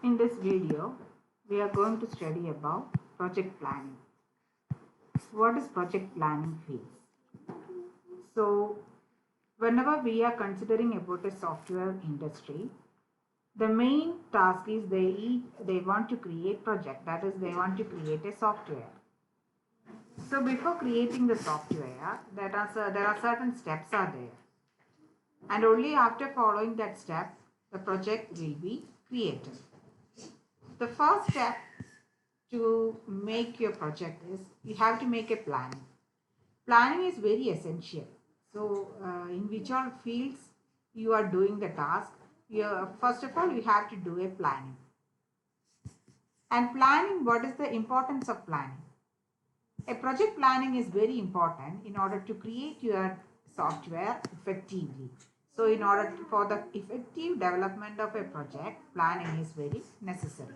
In this video, we are going to study about project planning. What is project planning phase? So, whenever we are considering about a software industry, the main task is they want to create project. That is, they want to create a software. So, before creating the software, there are certain steps are there, and only after following that step, the project will be created. The first step to make your project is you have to make a planning. Planning is very essential. So, in which all fields you are doing the task, first of all, you have to do a planning. And planning, what is the importance of planning? A project planning is very important in order to create your software effectively. So, in order for the effective development of a project, planning is very necessary.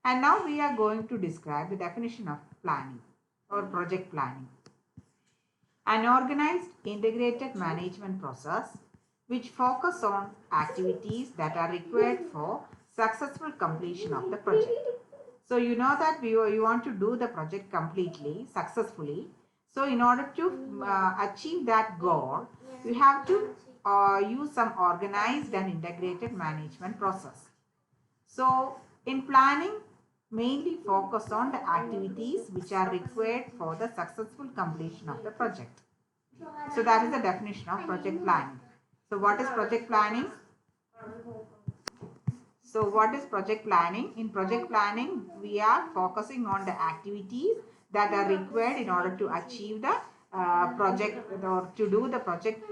And now we are going to describe the definition of planning or project planning. An organized, integrated management process which focus on activities that are required for successful completion of the project. So you know that you want to do the project completely, successfully. So in order to achieve that goal, you have to use some organized and integrated management process. So in planning, mainly focus on the activities which are required for the successful completion of the project. So that is the definition of project planning. So what is project planning? So what is project planning? In project planning, we are focusing on the activities that are required in order to achieve the project or to do the project,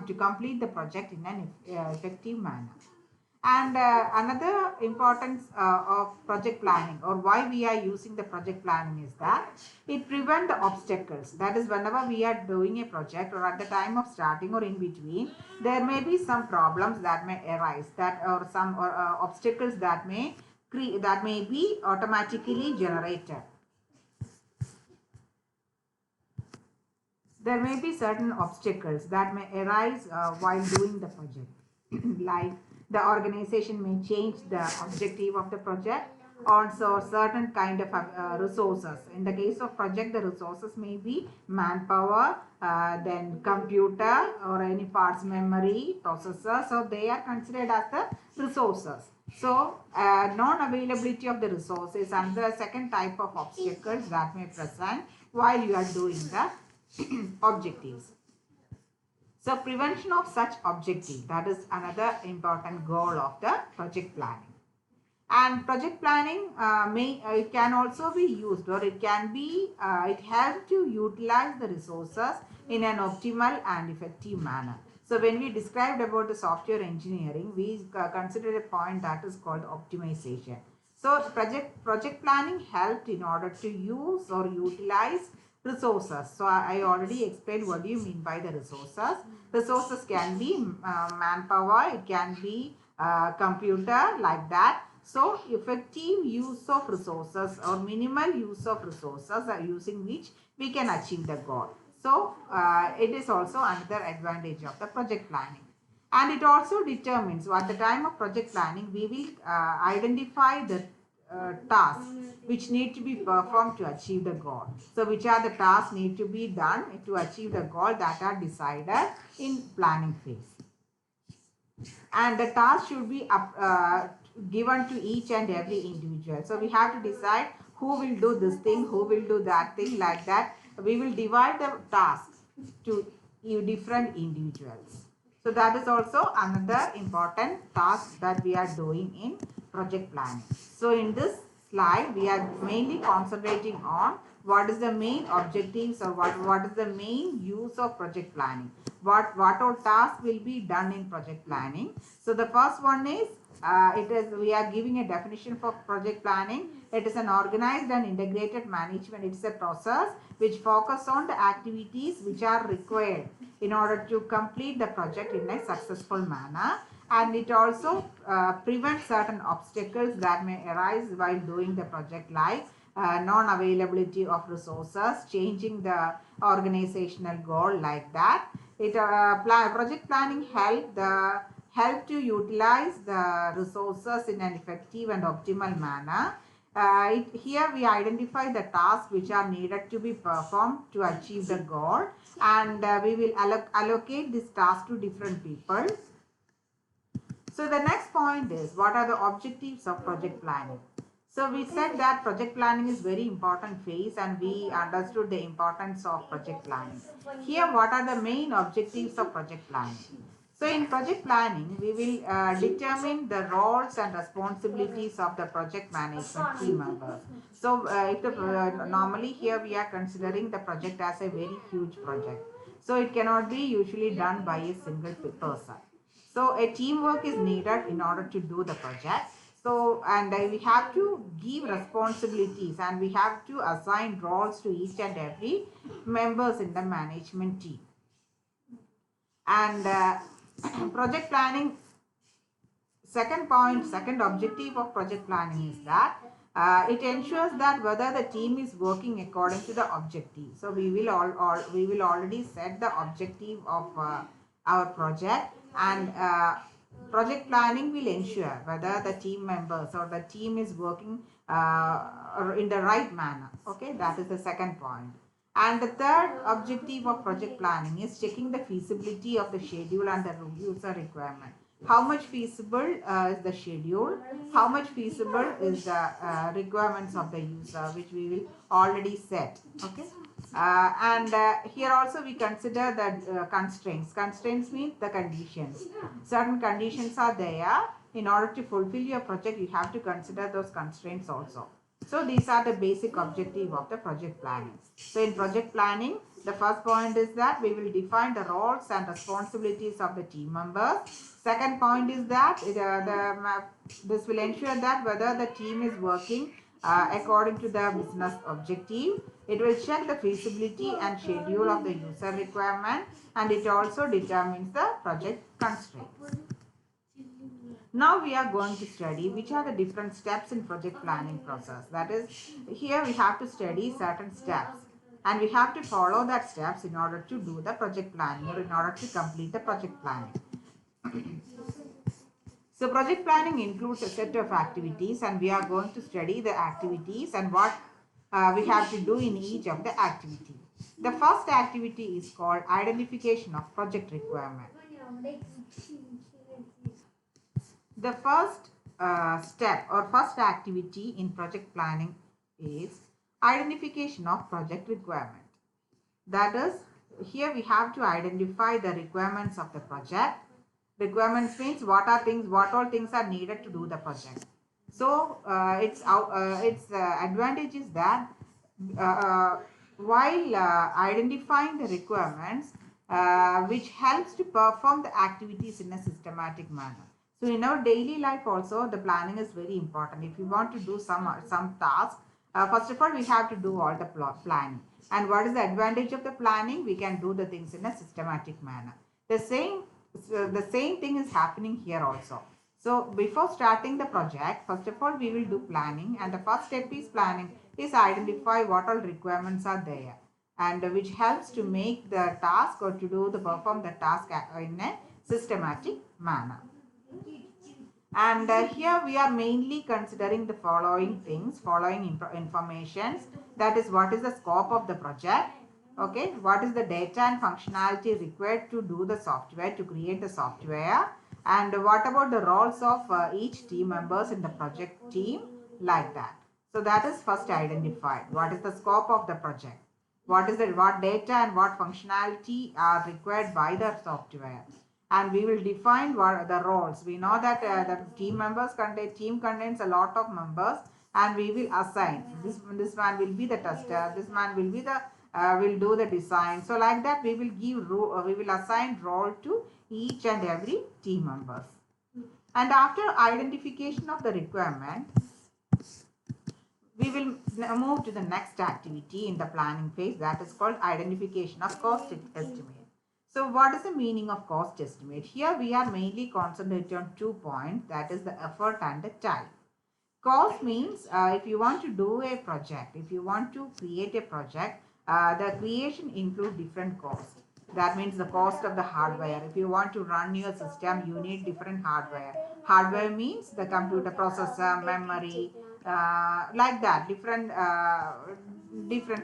to complete the project in an effective manner. And another importance of project planning, or why we are using the project planning, is that it prevents the obstacles. That is, whenever we are doing a project or at the time of starting or in between, there may be some problems that may arise, that or some obstacles that may be automatically generated. There may be certain obstacles that may arise while doing the project, like the organization may change the objective of the project, also certain kind of resources. In the case of project, the resources may be manpower, then computer or any parts memory, processor. So they are considered as the resources. So non-availability of the resources and the second type of obstacles that may present while you are doing the objectives. So prevention of such objective, that is another important goal of the project planning. And project planning it can also be used, or it can be it helps to utilize the resources in an optimal and effective manner. So when we described about the software engineering, we considered a point that is called optimization. So project planning helped in order to use or utilize resources. So I already explained what do you mean by the resources. Resources can be manpower, it can be computer, like that. So effective use of resources or minimal use of resources are using which we can achieve the goal. So it is also another advantage of the project planning. And it also determines, at the time of project planning, we will identify the tasks which need to be performed to achieve the goal. So which are the tasks need to be done to achieve the goal that are decided in planning phase. And the task should be given to each and every individual. So we have to decide who will do this thing, who will do that thing, like that. We will divide the tasks to different individuals. So that is also another important task that we are doing in project planning. So in this slide, we are mainly concentrating on what is the main objectives or what is the main use of project planning. What all tasks will be done in project planning. So the first one is we are giving a definition for project planning. It is an organized and integrated management. It is a process which focuses on the activities which are required in order to complete the project in a successful manner. And it also prevents certain obstacles that may arise while doing the project, like non-availability of resources, changing the organizational goal, like that. Project planning help to utilize the resources in an effective and optimal manner. Here we identify the tasks which are needed to be performed to achieve the goal, and we will allocate this task to different people. So the next point is, what are the objectives of project planning? So we said that project planning is very important phase, and we understood the importance of project planning. Here, what are the main objectives of project planning? So in project planning, we will determine the roles and responsibilities of the project management team members. So if the, normally here we are considering the project as a very huge project. So it cannot be usually done by a single person. So a teamwork is needed in order to do the project. So, and we have to give responsibilities, and we have to assign roles to each and every members in the management team. And project planning, second objective of project planning is that it ensures that whether the team is working according to the objective. So we will already set the objective of our project, and project planning will ensure whether the team members or the team is working in the right manner. Okay, that is the second point. And the third objective of project planning is checking the feasibility of the schedule and the user requirement. How much feasible is the schedule? How much feasible is the requirements of the user, which we will already set. Okay. And here also we consider the constraints. Constraints means the conditions. Certain conditions are there. In order to fulfill your project, you have to consider those constraints also. So these are the basic objective of the project planning. So in project planning, the first point is that we will define the roles and responsibilities of the team members. Second point is that this will ensure that whether the team is working according to the business objective. It will check the feasibility and schedule of the user requirement, and it also determines the project constraints. Now we are going to study which are the different steps in project planning process. That is, here we have to study certain steps, and we have to follow that steps in order to do the project planning, or in order to complete the project planning. So project planning includes a set of activities, and we are going to study the activities and what we have to do in each of the activity. The first activity is called identification of project requirement. The first step or first activity in project planning is identification of project requirement. That is, here we have to identify the requirements of the project. Requirements means what all things are needed to do the project. So its advantage is that while identifying the requirements, which helps to perform the activities in a systematic manner. So in our daily life also, the planning is very important. If you want to do some task, first of all, we have to do all the planning. And what is the advantage of the planning? We can do the things in a systematic manner. The same thing is happening here also. So before starting the project, first of all, we will do planning, and the first step is planning, is identify what all requirements are there, and which helps to make the task or to perform the task in a systematic manner. And here we are mainly considering the following things, following informations. That is, what is the scope of the project? Okay, what is the data and functionality required to do the software, to create the software? And what about the roles of each team members in the project team, like that. So that is first identified. What is the scope of the project? What data and what functionality are required by the software? And we will define what the roles. We know that the team contains a lot of members, and we will assign this man will be the tester, this man will be the will do the design. So like that, we will assign role to each and every team members. And after identification of the requirement, we will move to the next activity in the planning phase, that is called identification of cost estimate. So what is the meaning of cost estimate? Here we are mainly concentrating on 2 points, that is the effort and the time. Cost means if you want to do a project, if you want to create a project, the creation includes different costs. That means the cost of the hardware. If you want to run your system, you need different hardware. Hardware means the computer processor, memory, like that, different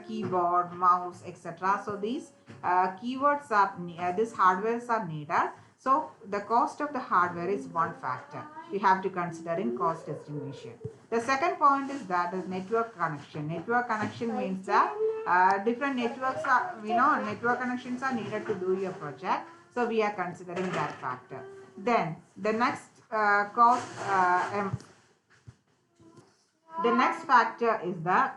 keyboard, mouse, etc. So these keywords are these hardwares are needed. So the cost of the hardware is one factor we have to consider in cost estimation. The second point is that is network connection. Network connection means that different networks are, network connections are needed to do your project. So we are considering that factor. Then the next the next factor is the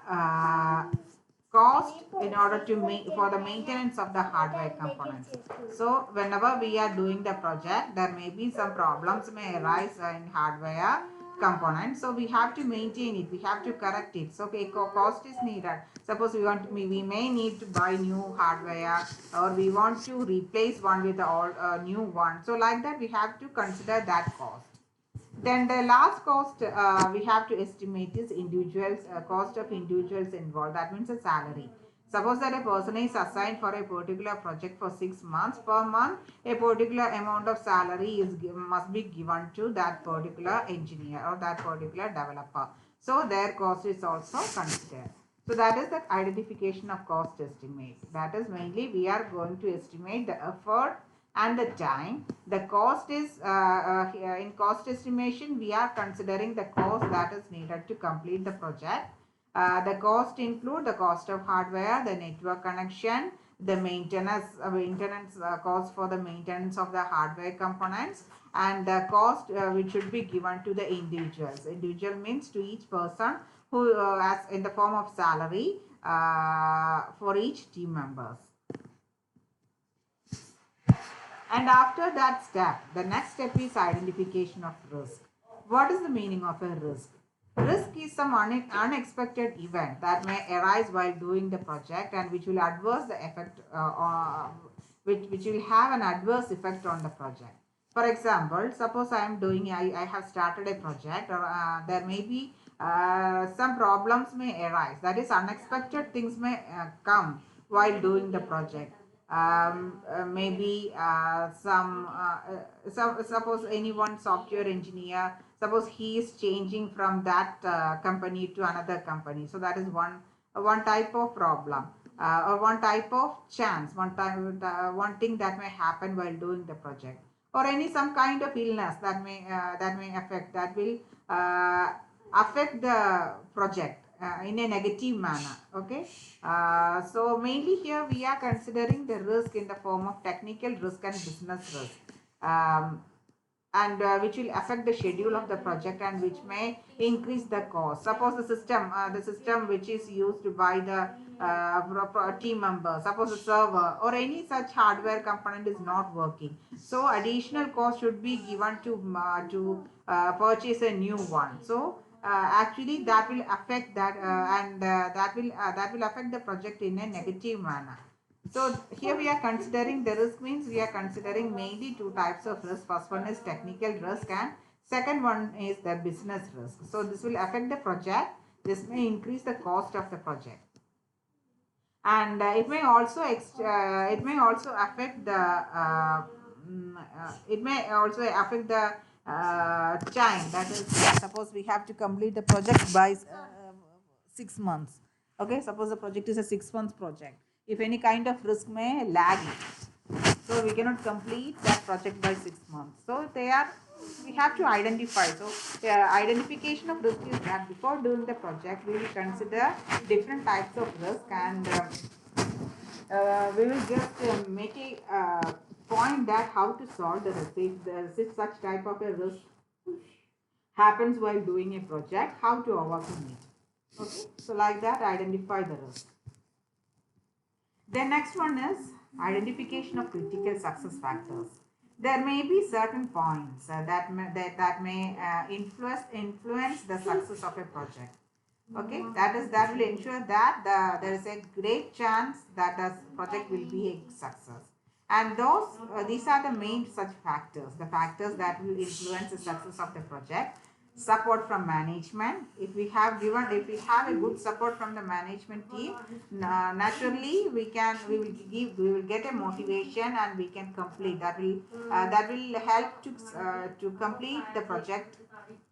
cost in order to make for the maintenance of the hardware components. So whenever we are doing the project, there may be some problems may arise in hardware components. So we have to maintain it. We have to correct it. So okay, cost is needed. Suppose we may need to buy new hardware, or we want to replace one with the new one. So like that, we have to consider that cost. Then the last cost we have to estimate is individuals cost of individuals involved. That means a salary. Suppose that a person is assigned for a particular project for 6 months. Per month, a particular amount of salary must be given to that particular engineer or that particular developer. So their cost is also considered. So that is the identification of cost estimate. That is mainly we are going to estimate the effort and the time. The cost is in cost estimation, we are considering the cost that is needed to complete the project. The cost include the cost of hardware, the network connection, the maintenance cost for the maintenance of the hardware components, and the cost which should be given to the individuals. Individual means to each person who as in the form of salary for each team members. And after that step, the next step is identification of risk. What is the meaning of a risk? Risk is some unexpected event that may arise while doing the project and which will adverse the effect, which will have an adverse effect on the project. For example, suppose I have started a project, or there may be some problems may arise. That is, unexpected things may come while doing the project. Maybe suppose any one software engineer, suppose he is changing from that company to another company. So that is one type of problem, or one type of chance, one thing that may happen while doing the project, or some kind of illness that may affect, that will affect the project in a negative manner. Okay, so mainly here we are considering the risk in the form of technical risk and business risk, and which will affect the schedule of the project and which may increase the cost. Suppose the system which is used by the team member, suppose a server or any such hardware component is not working, so additional cost should be given to purchase a new one. So actually that will affect that, and that will affect the project in a negative manner. So here we are considering the risk means we are considering mainly two types of risk. First one is technical risk and second one is the business risk. So this will affect the project. This may increase the cost of the project, and it may also affect the time. That is, suppose we have to complete the project by 6 months. Okay, suppose the project is a 6 months project. If any kind of risk may lag it, so we cannot complete that project by 6 months. So we have to identify. So identification of risk is that before doing the project, we will consider different types of risk, and we will just make a point that how to solve the risk. If such type of a risk happens while doing a project, how to overcome it. Okay, so like that, identify the risk. The next one is identification of critical success factors. There may be certain points that may influence the success of a project. Okay, that will ensure that there is a great chance that the project will be a success. And these are the main such factors, the factors that will influence the success of the project. Support from management. If we have a good support from the management team, naturally we will get a motivation and we can complete. That will help to complete the project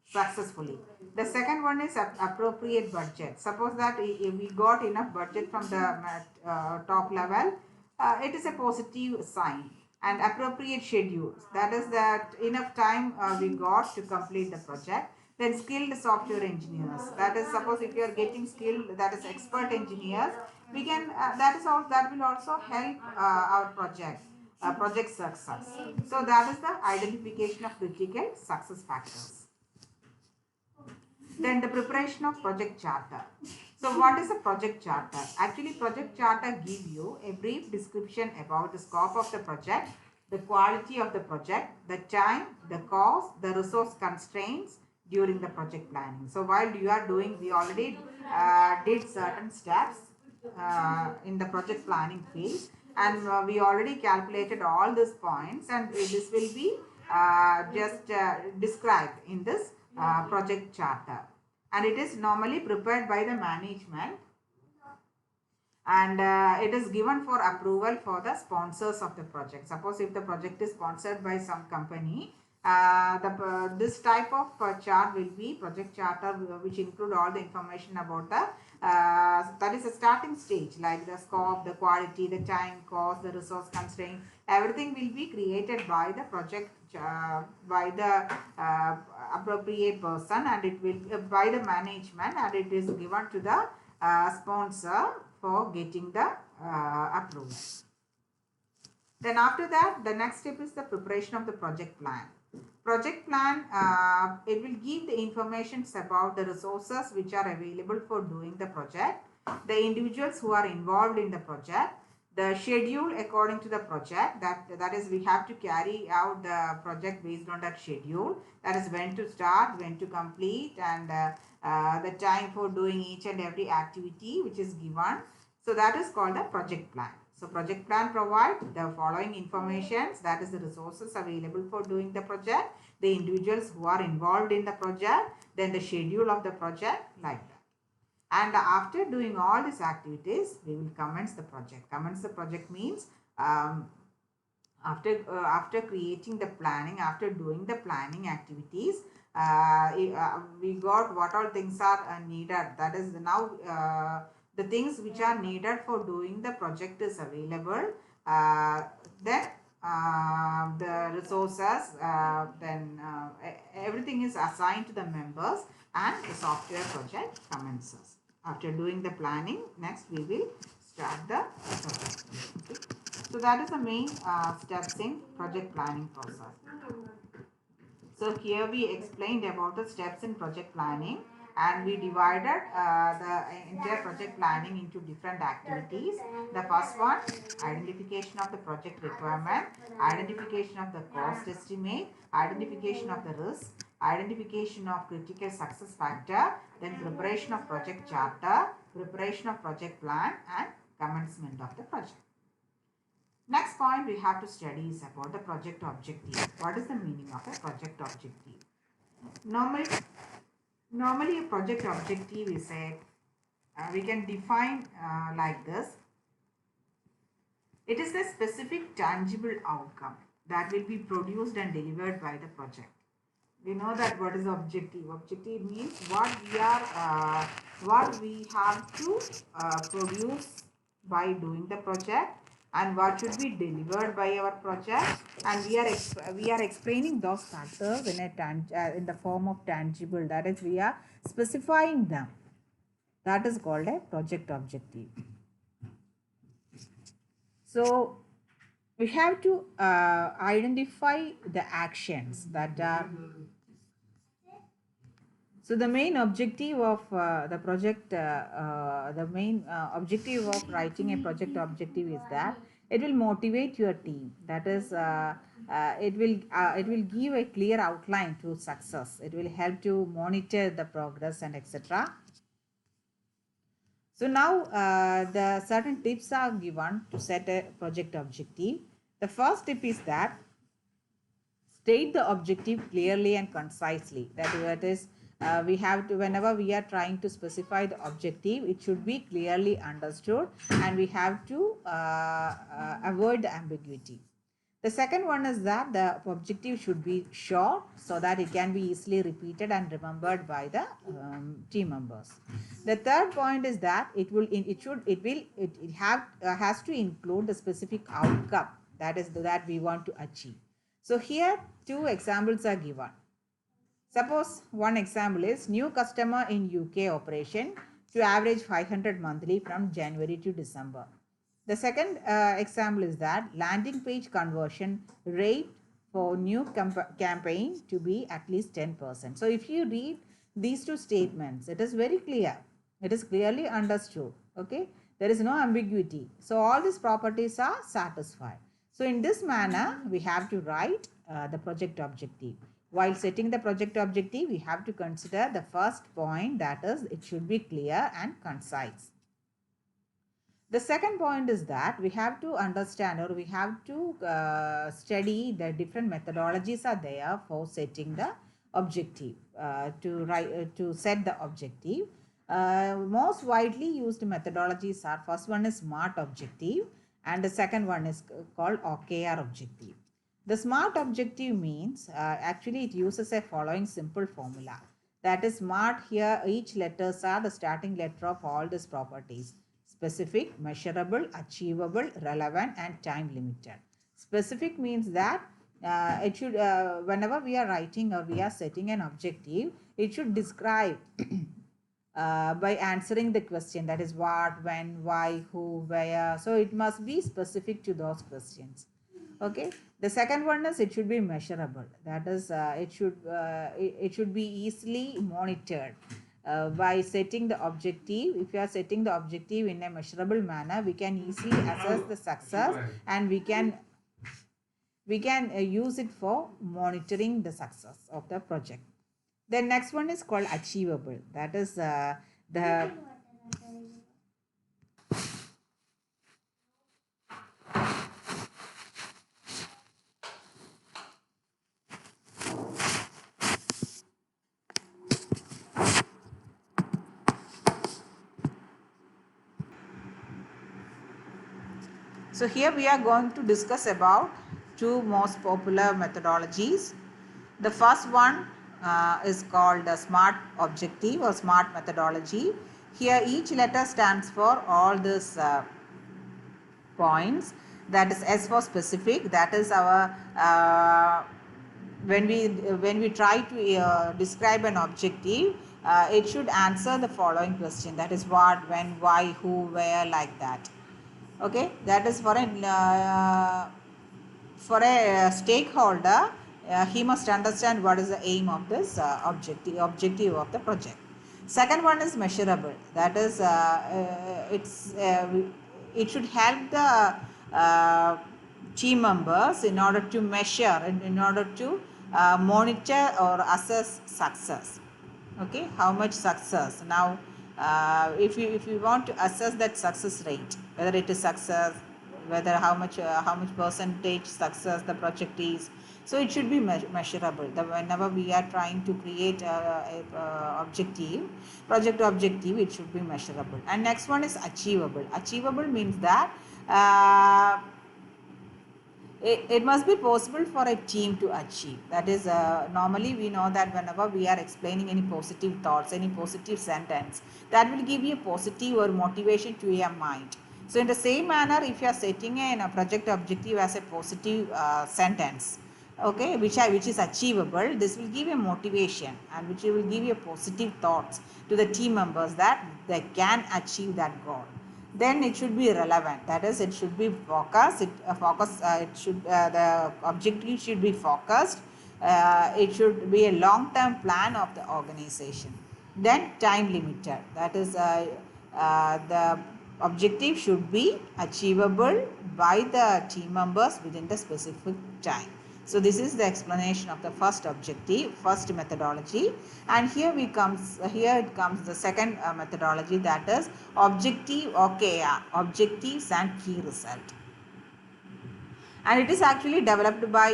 successfully. The second one is appropriate budget. Suppose that if we got enough budget from the top level, it is a positive sign. And appropriate schedules, that is that enough time we got to complete the project. Then skilled software engineers, that is, suppose if you are getting skilled, that is expert engineers, we can that will also help our project success. So that is the identification of critical success factors. Then the preparation of project charter. So what is a project charter? Actually, project charter give you a brief description about the scope of the project, the quality of the project, the time, the cost, the resource constraints during the project planning. So while you are doing, we already did certain steps in the project planning phase, and we already calculated all these points, and this will be just described in this project charter, and it is normally prepared by the management, and it is given for approval for the sponsors of the project. Suppose if the project is sponsored by some company, this type of chart will be project charter, which include all the information about the that is a starting stage, like the scope, the quality, the time, cost, the resource constraint. Everything will be created by the project by the appropriate person, and it will by the management, and it is given to the sponsor for getting the approval. Then after that, the next step is the preparation of the project plan. Project plan, it will give the information about the resources which are available for doing the project, the individuals who are involved in the project, the schedule according to the project, that is, we have to carry out the project based on that schedule, that is when to start, when to complete, and the time for doing each and every activity which is given. So that is called the project plan. So project plan provides the following information, that is the resources available for doing the project, the individuals who are involved in the project, then the schedule of the project, like that. And after doing all these activities, we will commence the project. Commence the project means after creating the planning, after doing the planning activities, we got what all things are needed. That is now the things which are needed for doing the project is available. Then the resources, then everything is assigned to the members, and the software project commences. After doing the planning, next we will start the project. Okay. So that is the main steps in project planning process. So here we explained about the steps in project planning, and we divided the entire project planning into different activities. The first one, identification of the project requirement, identification of the cost estimate, identification of the risk, identification of critical success factor, then preparation of project charter, preparation of project plan, and commencement of the project. Next point we have to study is about the project objective. What is the meaning of a project objective? Normally a project objective is we can define like this. It is a specific tangible outcome that will be produced and delivered by the project. We know that what is objective. Objective means what we have to produce by doing the project, and what should be delivered by our project, and we are explaining those factors in in the form of tangible, that is, we are specifying them. That is called a project objective. So we have to identify the actions that are. So the main objective of the project, the main objective of writing a project objective is that it will motivate your team. That is, it will give a clear outline to success. It will help to monitor the progress and etc. So now the certain tips are given to set a project objective. The first tip is that state the objective clearly and concisely. That is, we have to, whenever we are trying to specify the objective, it should be clearly understood, and we have to avoid the ambiguity. The second one is that the objective should be short so that it can be easily repeated and remembered by the team members. The third point is that it has to include the specific outcome that we want to achieve. So here two examples are given. Suppose one example is new customer in UK operation to average 500 monthly from January to December. The second example is that landing page conversion rate for new campaign to be at least 10%. So if you read these two statements, it is very clear. It is clearly understood. Okay, there is no ambiguity. So all these properties are satisfied. So in this manner, we have to write the project objective. While setting the project objective, we have to consider the first point, that is, it should be clear and concise. The second point is that we have to understand, or we have to study the different methodologies are there for setting the objective, to set the objective. Most widely used methodologies are, first one is SMART objective, and the second one is called OKR objective. The SMART objective means, actually it uses a following simple formula. That is SMART. Here each letters are the starting letter of all these properties: specific, measurable, achievable, relevant, and time limited. Specific means that it should, whenever we are writing or we are setting an objective, it should describe by answering the question, that is what, when, why, who, where. So it must be specific to those questions. Okay. The second one is it should be measurable. That is, it should be easily monitored. By setting the objective, if you are setting the objective in a measurable manner, we can easily assess the success, and we can use it for monitoring the success of the project. The next one is called achievable. That is the So here we are going to discuss about two most popular methodologies. The first one is called the SMART objective or SMART methodology. Here each letter stands for all these points. That is S for specific. That is our when we try to describe an objective, it should answer the following question. That is what, when, why, who, where, like that. Okay, that is for a stakeholder. He must understand what is the aim of this objective of the project. Second one is measurable. That is, it should help the team members in order to measure, in order to monitor or assess success. Okay, how much success. Now, if you want to assess that success rate, whether it is success, whether how much percentage success the project is, so it should be measurable. Whenever we are trying to create a project objective, it should be measurable. And next one is achievable. Achievable means that it must be possible for a team to achieve. That is, normally we know that whenever we are explaining any positive thoughts, any positive sentence, that will give you a positive or motivation to your mind. So in the same manner, if you are setting a project objective as a positive sentence, okay, which is achievable, this will give you motivation, and which will give you positive thoughts to the team members that they can achieve that goal. Then it should be relevant. That is, it should be focused. The objective should be focused. It should be a long-term plan of the organization. Then time limited. That is, the objective should be achievable by the team members within the specific time. So this is the explanation of the first objective, first methodology. And here it comes the second methodology, that is objective OKR, objectives and key result. and it is actually developed by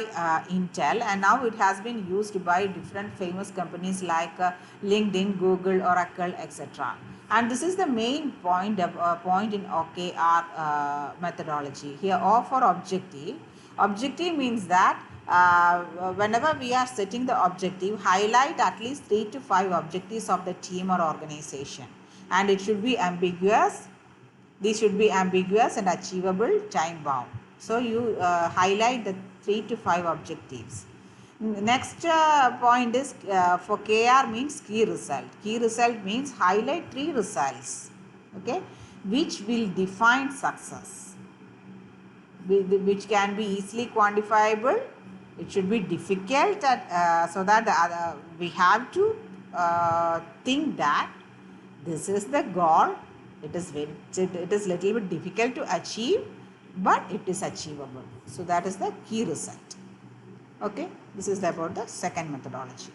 Intel, and now it has been used by different famous companies like LinkedIn, Google, Oracle, etc. And this is the main point in OKR methodology. Here, O for objective. Objective means that whenever we are setting the objective, highlight at least 3 to 5 objectives of the team or organization, and it should be ambiguous. These should be ambiguous and achievable, time bound. So you highlight the 3 to 5 objectives. Next point is for KR means key result. Key result means highlight 3 results, okay, which will define success, which can be easily quantifiable. It should be difficult so that we have to think that this is the goal. It is little bit difficult to achieve, but it is achievable. So that is the key result. Okay, this is about the second methodology.